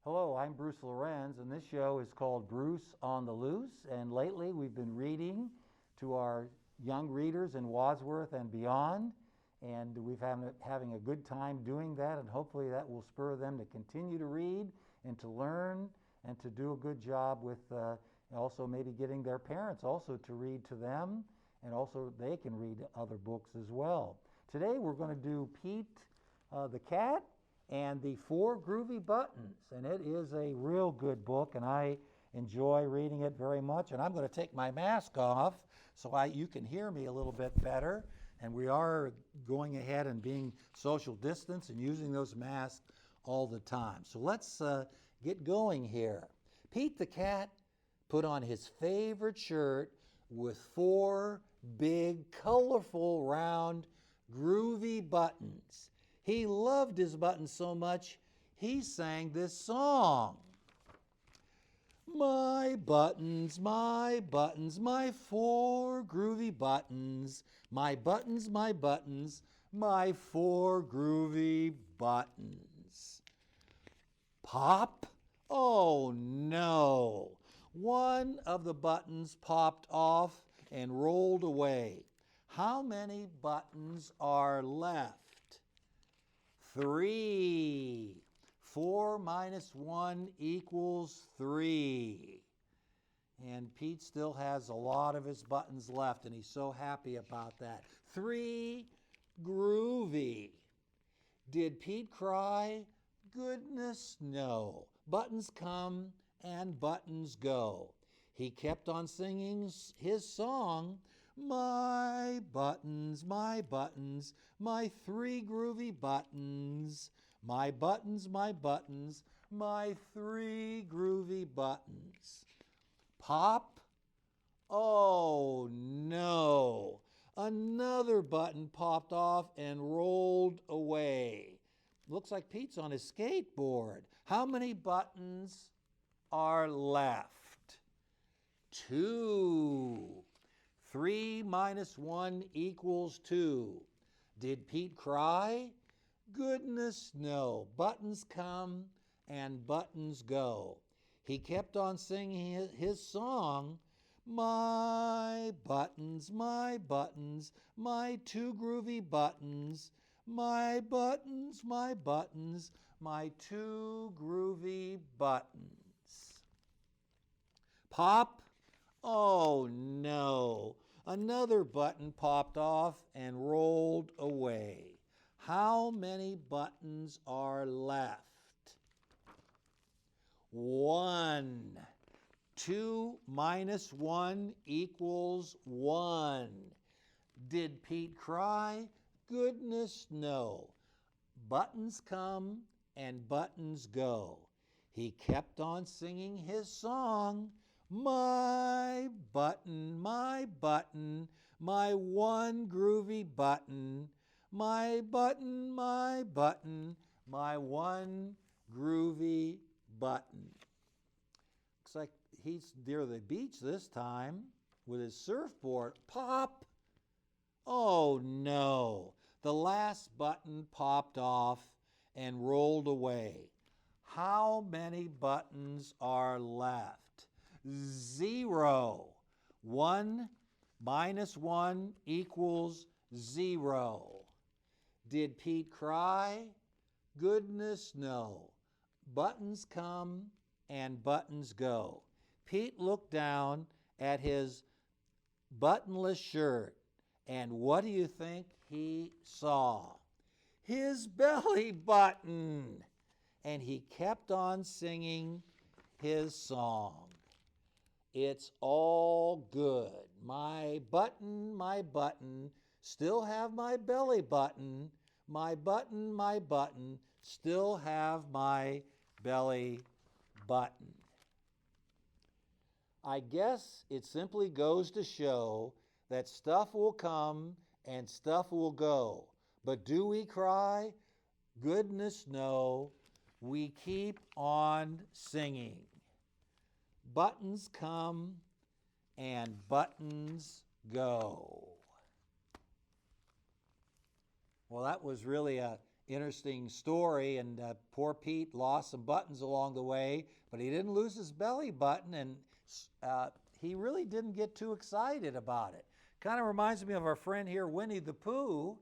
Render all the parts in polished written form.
Hello, I'm Bruce Lorincz, and this show is called Bruce on the Loose. And lately we've been reading to our young readers in Wadsworth and beyond, and we've having a good time doing that, and hopefully that will spur them to continue to read and to learn and to do a good job with also maybe getting their parents also to read to them, and also they can read other books as well. Today we're going to do Pete the Cat and the 4 Groovy Buttons, and it is a real good book, and I enjoy reading it very much. And I'm going to take my mask off so you can hear me a little bit better, and we are going ahead and being social distance and using those masks all the time. So let's get going here. Pete the Cat put on his favorite shirt with 4 big, colorful, round, groovy buttons. He loved his buttons so much, he sang this song. My buttons, my 4 groovy buttons. My buttons, my 4 groovy buttons. Pop? Oh no! One of the buttons popped off and rolled away. How many buttons are left? 3. 4 minus 1 equals 3. And Pete still has a lot of his buttons left, and he's so happy about that. 3 groovy. Did Pete cry? Goodness, no. Buttons come and buttons go. He kept on singing his song, my buttons, my 3 groovy buttons. My buttons, my 3 groovy buttons. Pop? Oh no! Another button popped off and rolled away. Looks like Pete's on his skateboard. How many buttons are left? 2. 3 minus 1 equals 2. Did Pete cry? Goodness, no. Buttons come and buttons go. He kept on singing his song, my buttons, my 2 groovy buttons. My buttons, my 2 groovy buttons. Pop? Oh no! Another button popped off and rolled away. How many buttons are left? 1. 2 minus 1 equals 1. Did Pete cry? Goodness, no. Buttons come and buttons go. He kept on singing his song, my button, my 1 groovy button. My button, my 1 groovy button. Looks like he's near the beach this time with his surfboard. Pop! Oh no! The last button popped off and rolled away. How many buttons are left? 0. 1 minus 1 equals 0. Did Pete cry? Goodness, no. Buttons come and buttons go. Pete looked down at his buttonless shirt, and what do you think he saw? His belly button. And he kept on singing his song. It's all good. My button, still have my belly button. My button, still have my belly button. I guess it simply goes to show that stuff will come and stuff will go. But do we cry? Goodness, no. We keep on singing. Buttons come and buttons go. Well, that was really an interesting story, and poor Pete lost some buttons along the way, but he didn't lose his belly button, and he really didn't get too excited about it. Kind of reminds me of our friend here, Winnie the Pooh,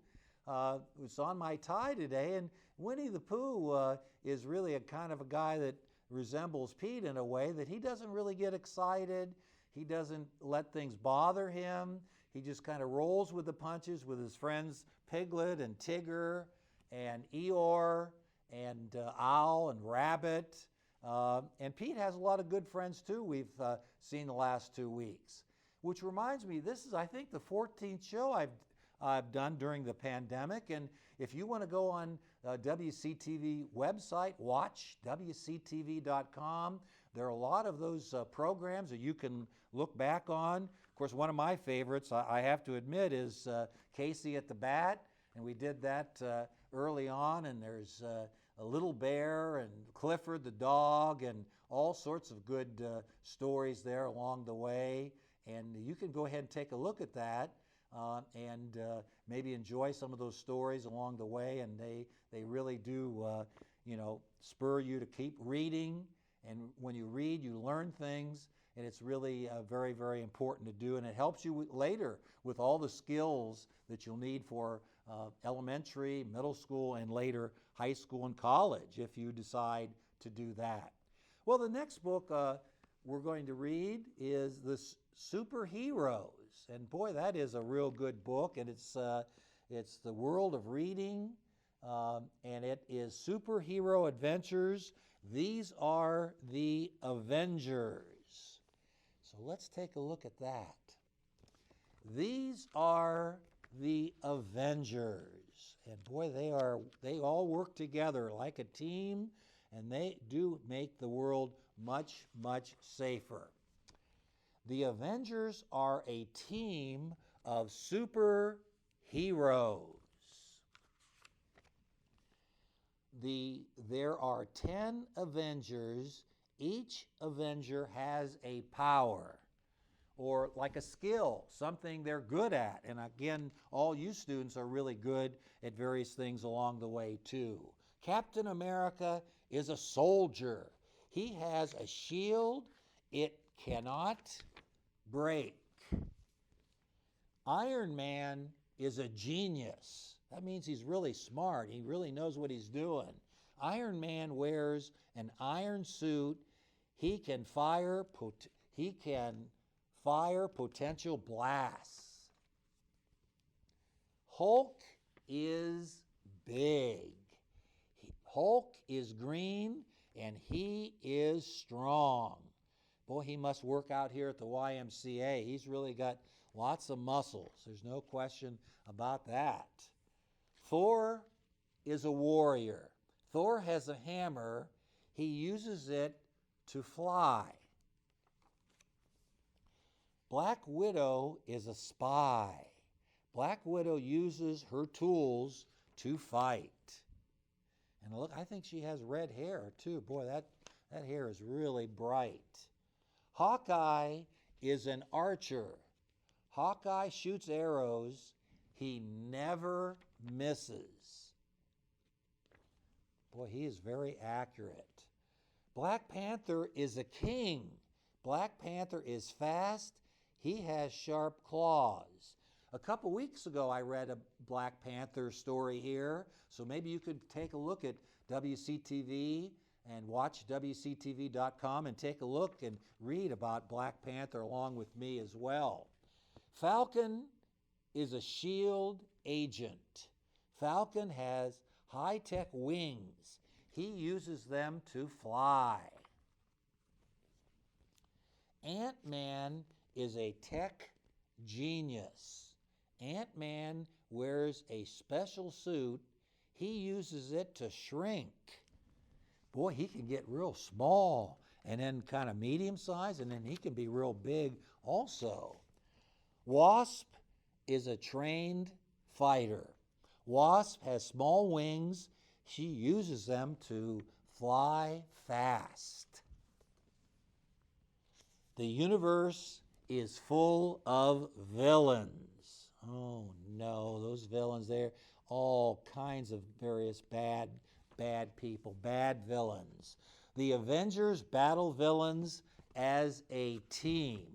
who's on my tie today, and Winnie the Pooh is really a kind of a guy that resembles Pete in a way that he doesn't really get excited. He doesn't let things bother him. He just kind of rolls with the punches with his friends Piglet and Tigger and Eeyore and Owl and Rabbit. And Pete has a lot of good friends too we've seen the last 2 weeks. Which reminds me, this is, I think, the 14th show I've done during the pandemic. And if you want to go on WCTV website, watch WCTV.com. There are a lot of those programs that you can look back on. Of course, one of my favorites, I have to admit, is Casey at the Bat. And we did that early on. And there's a Little Bear and Clifford the dog and all sorts of good stories there along the way. And you can go ahead and take a look at that and maybe enjoy some of those stories along the way. And they really do, spur you to keep reading. And when you read, you learn things. And it's really very, very important to do. And it helps you later with all the skills that you'll need for elementary, middle school, and later high school and college if you decide to do that. Well, the next book we're going to read is The Superheroes. And boy, that is a real good book. And it's the world of reading. And it is Superhero Adventures. These are the Avengers. So let's take a look at that. These are the Avengers. And boy, they all work together like a team, and they do make the world much, much safer. The Avengers are a team of superheroes. There are 10 Avengers. Each Avenger has a power, or like a skill, something they're good at. And again, all you students are really good at various things along the way too. Captain America is a soldier. He has a shield. It cannot break. Iron Man is a genius. That means he's really smart. He really knows what he's doing. Iron Man wears an iron suit. He can fire potential blasts. Hulk is big. Hulk is green, and he is strong. Boy, he must work out here at the YMCA. He's really got lots of muscles. There's no question about that. Thor is a warrior. Thor has a hammer. He uses it to fly. Black Widow is a spy. Black Widow uses her tools to fight. And look, I think she has red hair too. Boy, that hair is really bright. Hawkeye is an archer. Hawkeye shoots arrows. He never misses. Boy, he is very accurate. Black Panther is a king. Black Panther is fast. He has sharp claws. A couple weeks ago, I read a Black Panther story here, so maybe you could take a look at WCTV and watch WCTV.com and take a look and read about Black Panther along with me as well. Falcon is a shield agent. Falcon has high-tech wings. He uses them to fly. Ant-Man is a tech genius. Ant-Man wears a special suit. He uses it to shrink. Boy, he can get real small and then kind of medium size, and then he can be real big also. Wasp is a trained fighter. Wasp has small wings. She uses them to fly fast. The universe is full of villains. Oh no, those villains there. all kinds of various bad people, bad villains. The Avengers battle villains as a team.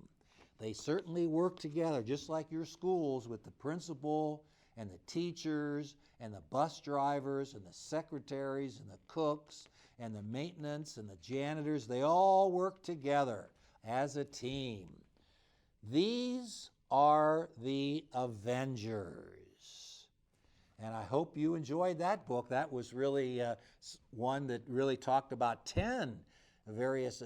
They certainly work together, just like your schools, with the principal and the teachers and the bus drivers and the secretaries and the cooks and the maintenance and the janitors. They all work together as a team. These are the Avengers. And I hope you enjoyed that book. That was really one that really talked about 10 various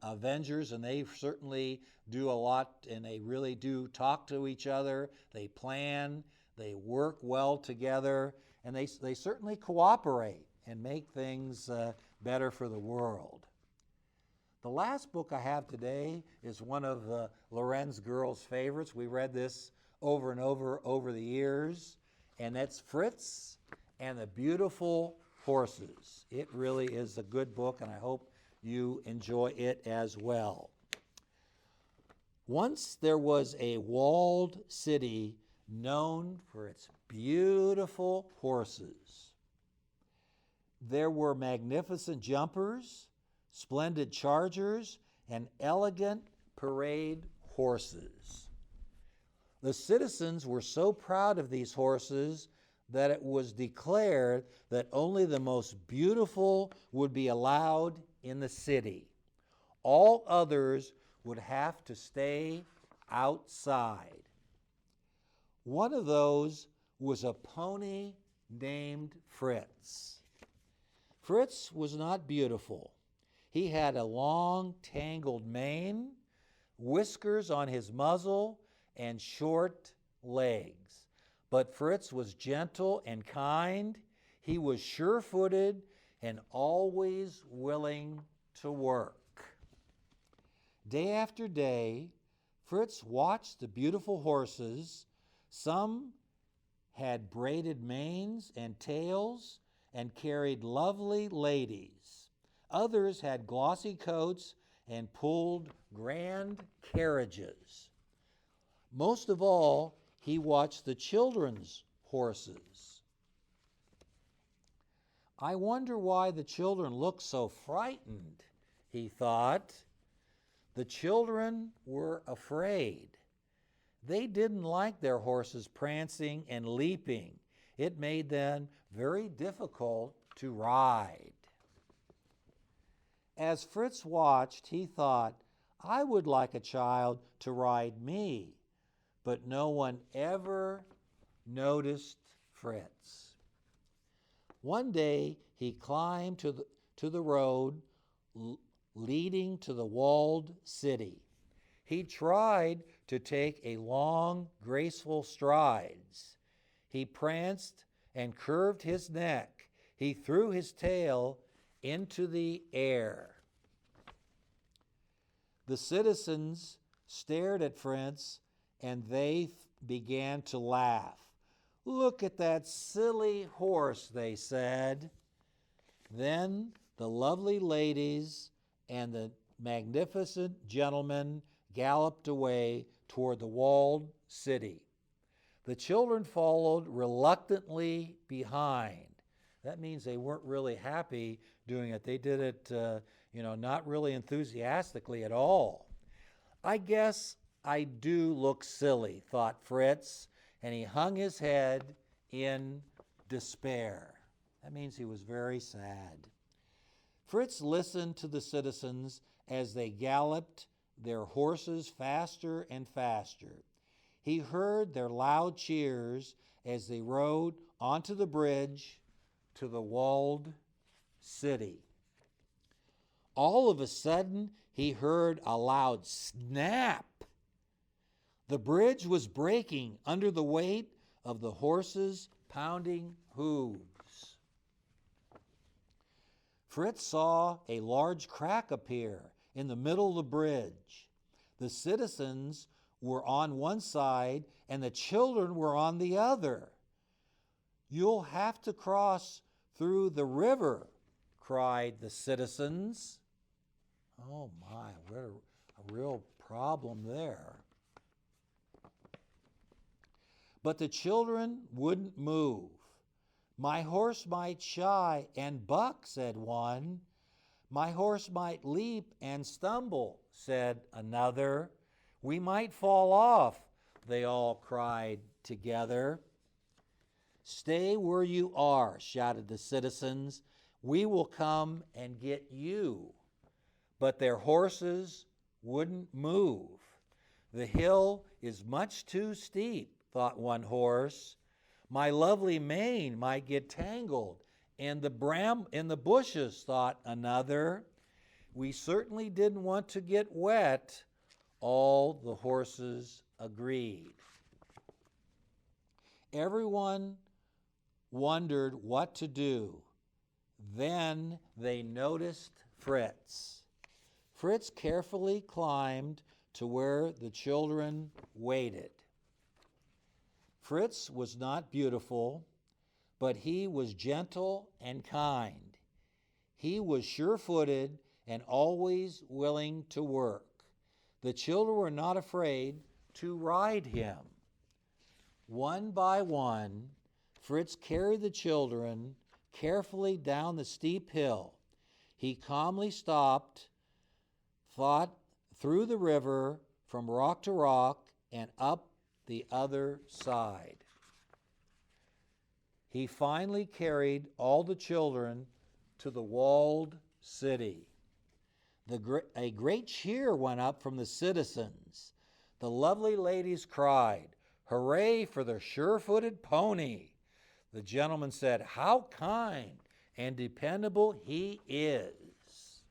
Avengers, and they certainly do a lot, and they really do talk to each other. They plan, they work well together, and they certainly cooperate and make things better for the world. The last book I have today is one of Lorincz girls' favorites. We read this over and over the years, and that's Fritz and the Beautiful Horses. It really is a good book, and I hope you enjoy it as well. Once there was a walled city known for its beautiful horses. There were magnificent jumpers, splendid chargers, and elegant parade horses. The citizens were so proud of these horses that it was declared that only the most beautiful would be allowed in the city. All others would have to stay outside. One of those was a pony named Fritz. Fritz was not beautiful. He had a long, tangled mane, whiskers on his muzzle, and short legs. But Fritz was gentle and kind. He was sure-footed and always willing to work. Day after day, Fritz watched the beautiful horses. Some had braided manes and tails and carried lovely ladies. Others had glossy coats and pulled grand carriages. Most of all, he watched the children's horses. I wonder why the children look so frightened, he thought. The children were afraid. They didn't like their horses prancing and leaping. It made them very difficult to ride. As Fritz watched, he thought, I would like a child to ride me. But no one ever noticed Fritz. One day he climbed to the road leading to the walled city. He tried to take a long, graceful strides. He pranced and curved his neck. He threw his tail into the air. The citizens stared at Fritz, and they began to laugh. Look at that silly horse, they said. Then the lovely ladies and the magnificent gentlemen galloped away toward the walled city. The children followed reluctantly behind. That means they weren't really happy doing it. They did it, not really enthusiastically at all. I guess I do look silly, thought Fritz, and he hung his head in despair. That means he was very sad. Fritz listened to the citizens as they galloped their horses faster and faster. He heard their loud cheers as they rode onto the bridge to the walled city. All of a sudden, he heard a loud snap. The bridge was breaking under the weight of the horses' pounding hooves. Fritz saw a large crack appear in the middle of the bridge. The citizens were on one side and the children were on the other. You'll have to cross through the river, cried the citizens. Oh my, what a real problem there. But the children wouldn't move. My horse might shy and buck, said one. My horse might leap and stumble, said another. We might fall off, they all cried together. Stay where you are, shouted the citizens. We will come and get you. But their horses wouldn't move. The hill is much too steep, thought one horse. My lovely mane might get tangled in the bushes, thought another. We certainly didn't want to get wet. All the horses agreed. Everyone wondered what to do. Then they noticed Fritz. Fritz carefully climbed to where the children waited. Fritz was not beautiful, but he was gentle and kind. He was sure-footed and always willing to work. The children were not afraid to ride him. One by one, Fritz carried the children carefully down the steep hill. He calmly stopped, thought through the river from rock to rock and up the other side. He finally carried all the children to the walled city. A great cheer went up from the citizens. The lovely ladies cried, "Hooray for the sure-footed pony!" The gentleman said, "How kind and dependable he is!"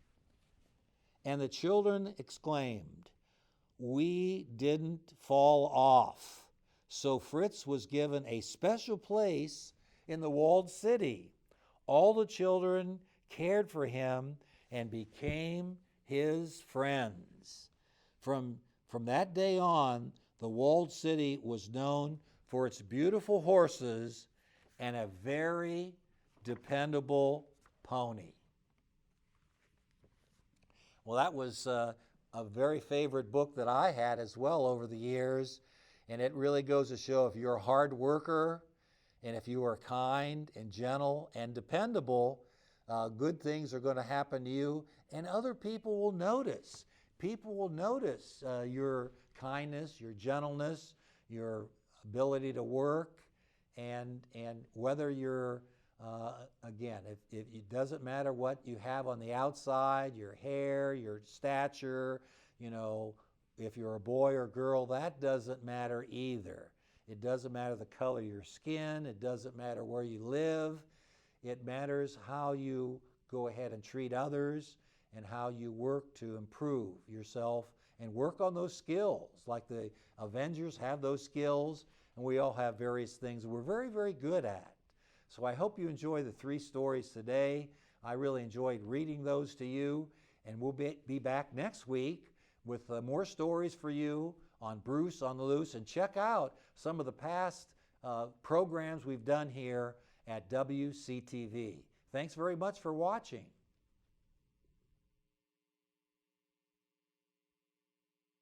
And the children exclaimed, "We didn't fall off." So Fritz was given a special place in the walled city. All the children cared for him and became his friends. From that day on, the walled city was known for its beautiful horses and a very dependable pony. Well, that was a very favorite book that I had as well over the years, and it really goes to show if you're a hard worker and if you are kind and gentle and dependable, good things are going to happen to you, and other people will notice. People will notice your kindness, your gentleness, your ability to work, and whether you're, again, if it doesn't matter what you have on the outside, your hair, your stature, if you're a boy or girl, that doesn't matter either. It doesn't matter the color of your skin. It doesn't matter where you live. It matters how you go ahead and treat others and how you work to improve yourself and work on those skills. Like the Avengers have those skills, and we all have various things we're very, very good at. So I hope you enjoy the 3 stories today. I really enjoyed reading those to you, and we'll be back next week with more stories for you on Bruce on the Loose. And check out some of the past programs we've done here at WCTV. Thanks very much for watching.